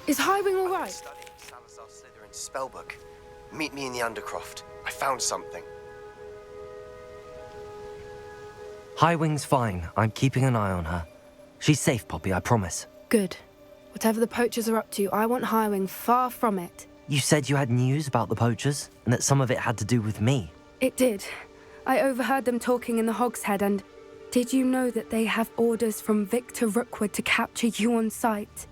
Is Highwing all right? Studying Salazar Slytherin's spellbook. Meet me in the Undercroft. I found something. Highwing's fine. I'm keeping an eye on her. She's safe, Poppy, I promise. Good. Whatever the poachers are up to, I want Highwing far from it. You said you had news about the poachers, and that some of it had to do with me. It did. I overheard them talking in the Hogshead, and did you know that they have orders from Victor Rookwood to capture you on sight?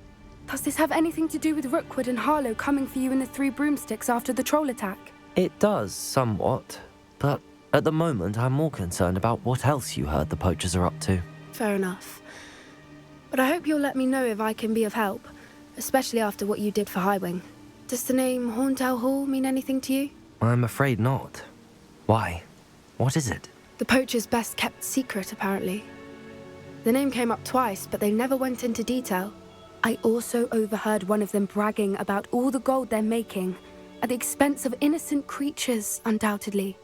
Does this have anything to do with Rookwood and Harlow coming for you in the Three Broomsticks after the troll attack? It does, somewhat. But at the moment, I'm more concerned about what else you heard the poachers are up to. Fair enough. But I hope you'll let me know if I can be of help, especially after what you did for Highwing. Does the name Horntail Hall mean anything to you? I'm afraid not. Why? What is it? The poachers' best kept secret, apparently. The name came up twice, but they never went into detail. I also overheard one of them bragging about all the gold they're making, at the expense of innocent creatures, undoubtedly.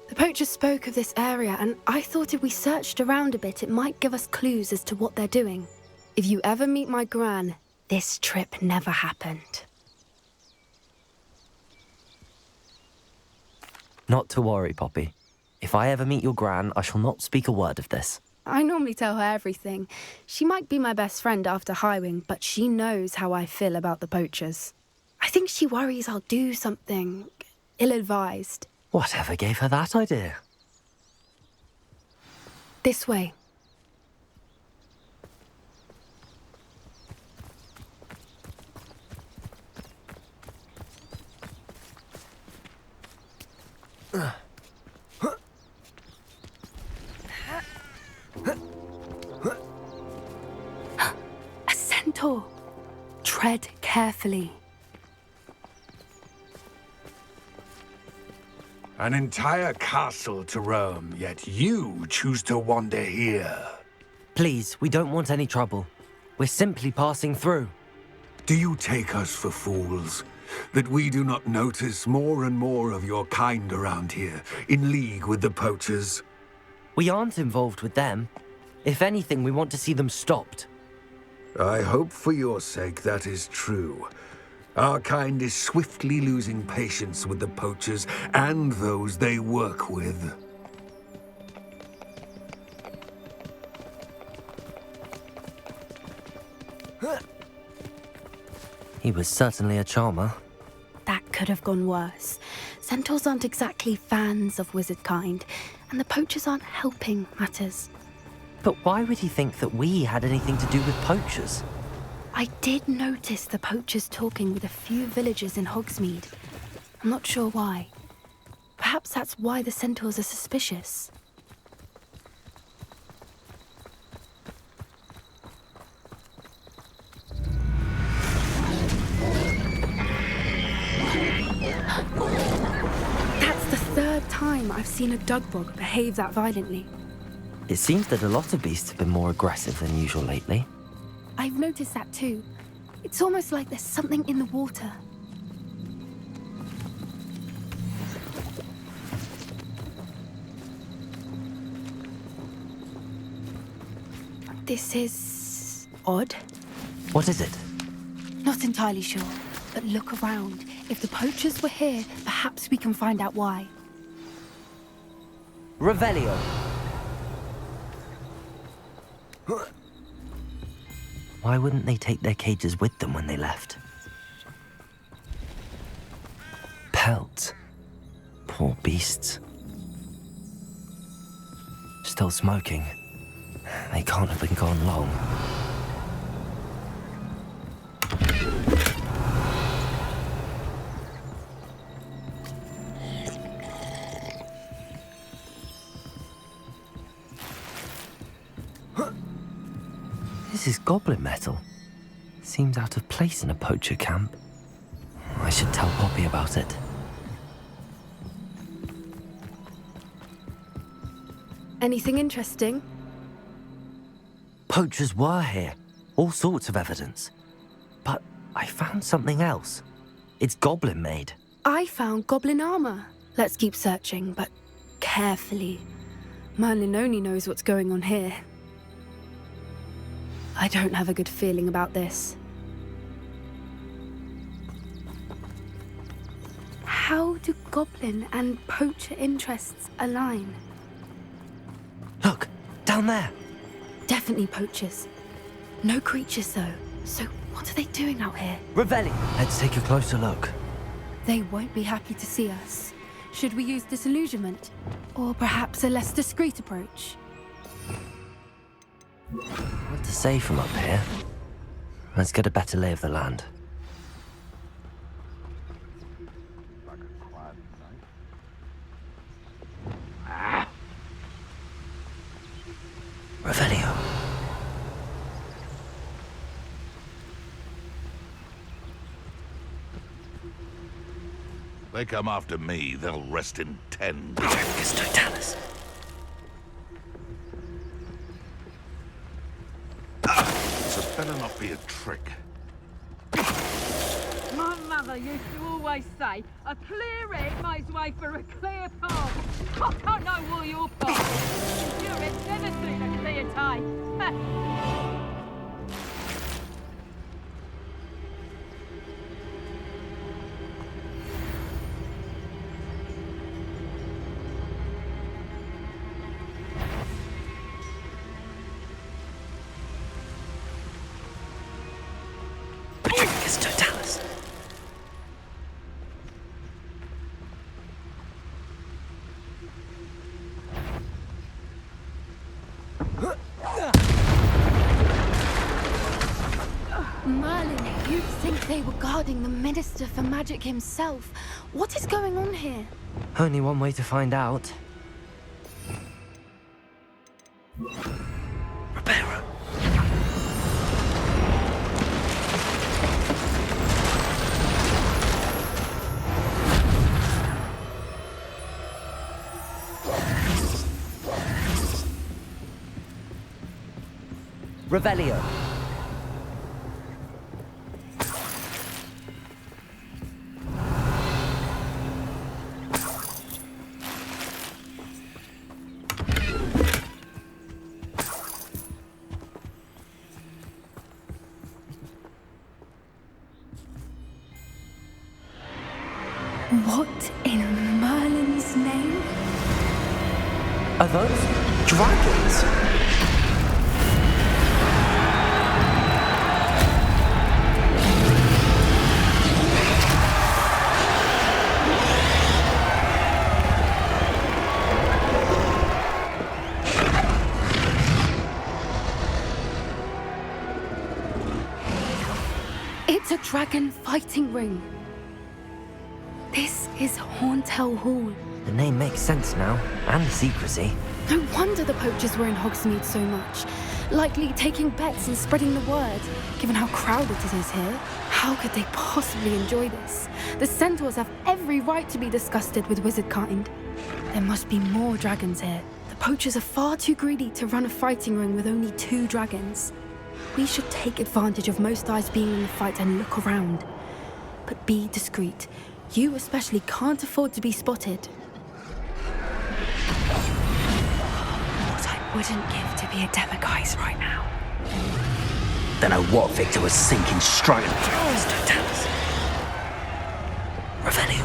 The poachers spoke of this area, and I thought if we searched around a bit, it might give us clues as to what they're doing. If you ever meet my Gran, this trip never happened. Not to worry, Poppy. If I ever meet your Gran, I shall not speak a word of this. I normally tell her everything. She might be my best friend after Highwing, but she knows how I feel about the poachers. I think she worries I'll do something ill-advised. Whatever gave her that idea? This way. A centaur. Tread carefully. An entire castle to roam, yet you choose to wander here. Please, we don't want any trouble. We're simply passing through. Do you take us for fools? That we do not notice more and more of your kind around here, in league with the poachers? We aren't involved with them. If anything, we want to see them stopped. I hope for your sake that is true. Our kind is swiftly losing patience with the poachers and those they work with. He was certainly a charmer. That could have gone worse. Centaurs aren't exactly fans of wizard kind, and the poachers aren't helping matters. But why would he think that we had anything to do with poachers? I did notice the poachers talking with a few villagers in Hogsmeade. I'm not sure why. Perhaps that's why the centaurs are suspicious. That's the third time I've seen a dugbog behave that violently. It seems that a lot of beasts have been more aggressive than usual lately. I've noticed that too. It's almost like there's something in the water. This is odd. What is it? Not entirely sure, but look around. If the poachers were here, perhaps we can find out why. Revelio. Why wouldn't they take their cages with them when they left? Pelts. Poor beasts. Still smoking. They can't have been gone long. This is goblin metal. Seems out of place in a poacher camp. I should tell Poppy about it. Anything interesting? Poachers were here. all sorts of evidence. But I found something else. It's goblin-made. I found goblin armor. Let's keep searching, but carefully. Merlin only knows what's going on here. I don't have a good feeling about this. How do goblin and poacher interests align? Look, down there. Definitely poachers. No creatures, though. So what are they doing out here? Revelli. Let's take a closer look. They won't be happy to see us. Should we use disillusionment? Or perhaps a less discreet approach? What to say from up here? Let's get a better lay of the land. Revelio. They come after me, they'll rest in 10 days. Arcus Totalis. So better not be a trick. My mother used to always say, a clear head makes way for a clear path. I don't know all your paths. Your head's never seen a clear day. Arcus Totalis. Merlin, you'd think they were guarding the Minister for Magic himself. What is going on here? Only one way to find out. Reparo. Revelio. What in Merlin's name? Are those dragons? It's a dragon fighting ring. This is Hauntel Hall. The name makes sense now, and the secrecy. No wonder the poachers were in Hogsmeade so much. Likely taking bets and spreading the word, given how crowded it is here. How could they possibly enjoy this? The centaurs have every right to be disgusted with wizardkind. There must be more dragons here. The poachers are far too greedy to run a fighting ring with only 2 dragons. We should take advantage of most eyes being in the fight and look around. But be discreet. You especially can't afford to be spotted. What I wouldn't give to be a demiguise right now. Don't know what Victor was thinking straight. Totalis. Revelio.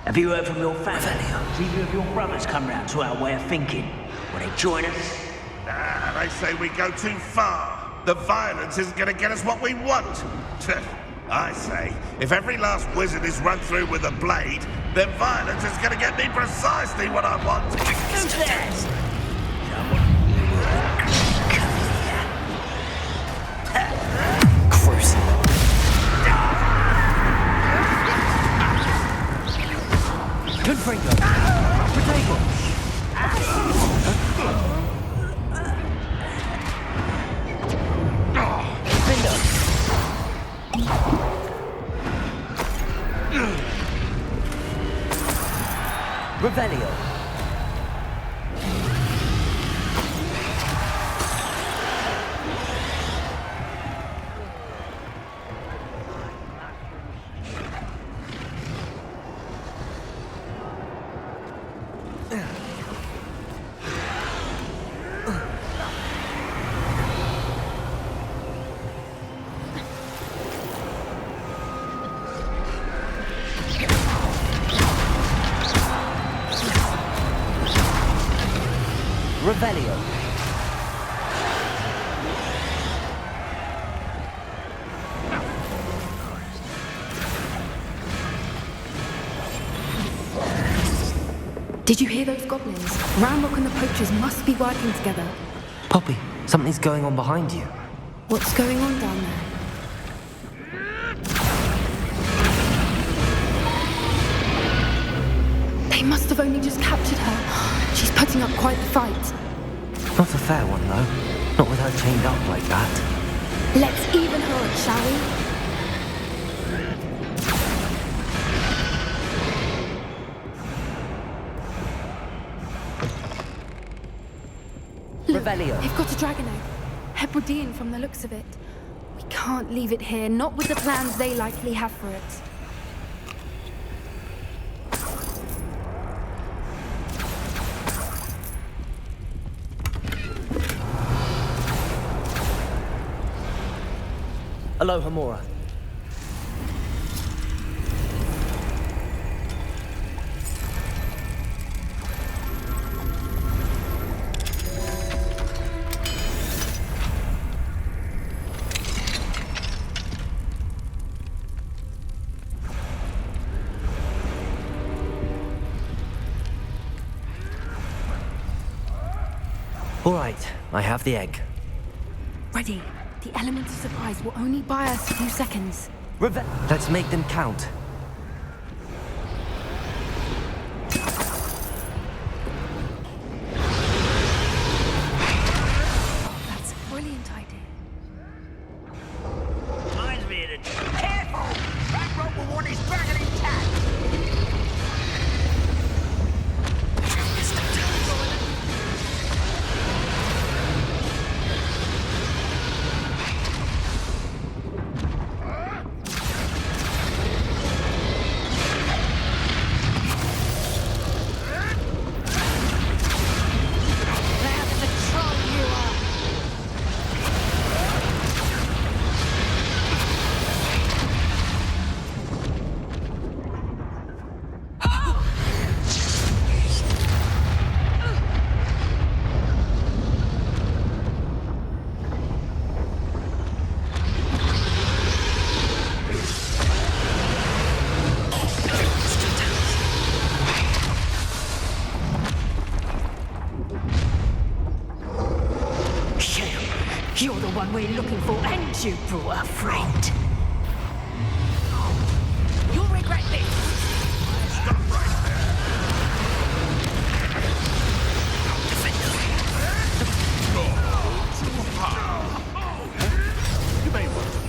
Have you heard from your family? Either of your brothers come round to our way of thinking? Will they join us? Ah, they say we go too far. The violence isn't going to get us what we want. I say, if every last wizard is run through with a blade, then violence is going to get me precisely what I want. Who's that? Revelio. Did you hear those goblins? Ramrock and the poachers must be working together. Poppy, something's going on behind you. What's going on down there? They must have only just captured her. She's putting up quite the fight. Not a fair one, though. Not with her chained up like that. Let's even her up, shall we? Revelio. They've got a dragon egg. Hebridean from the looks of it. We can't leave it here, not with the plans they likely have for it. Aloha, Mora. All right, I have the egg. Ready. The element of surprise will only buy us a few seconds. Let's make them count. That's a brilliant idea. Reminds me of the... Careful! Ramrock will want his dragon intact! You're the one we're looking for, and you brought a friend. You'll regret this. Stop right there. You may want to.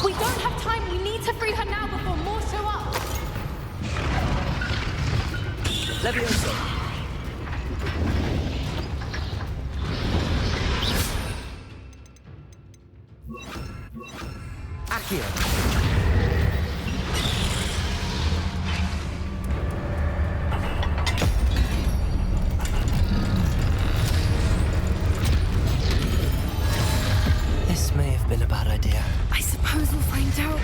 We don't have time. We need to free her now before more show up. Levioso. Accio. This may have been a bad idea. I suppose we'll find out.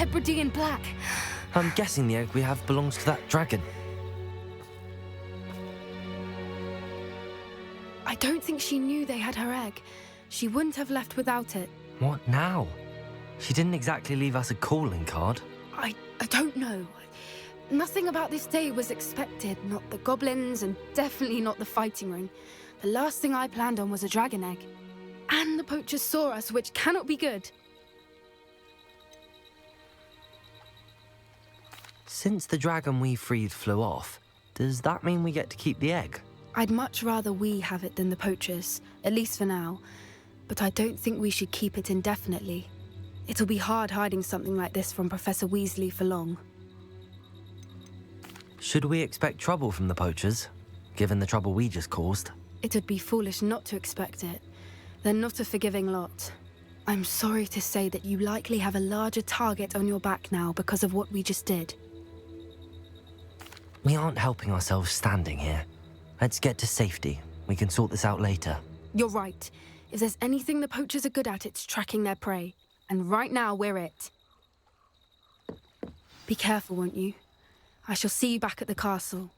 Hebridean black. I'm guessing the egg we have belongs to that dragon. I don't think she knew they had her egg. She wouldn't have left without it. What now? She didn't exactly leave us a calling card. I don't know. Nothing about this day was expected. Not the goblins, and definitely not the fighting ring. The last thing I planned on was a dragon egg. And the poachers saw us, which cannot be good. Since the dragon we freed flew off, does that mean we get to keep the egg? I'd much rather we have it than the poachers, at least for now. But I don't think we should keep it indefinitely. It'll be hard hiding something like this from Professor Weasley for long. Should we expect trouble from the poachers, given the trouble we just caused? It'd be foolish not to expect it. They're not a forgiving lot. I'm sorry to say that you likely have a larger target on your back now because of what we just did. We aren't helping ourselves standing here. Let's get to safety. We can sort this out later. You're right. If there's anything the poachers are good at, it's tracking their prey. And right now, we're it. Be careful, won't you? I shall see you back at the castle.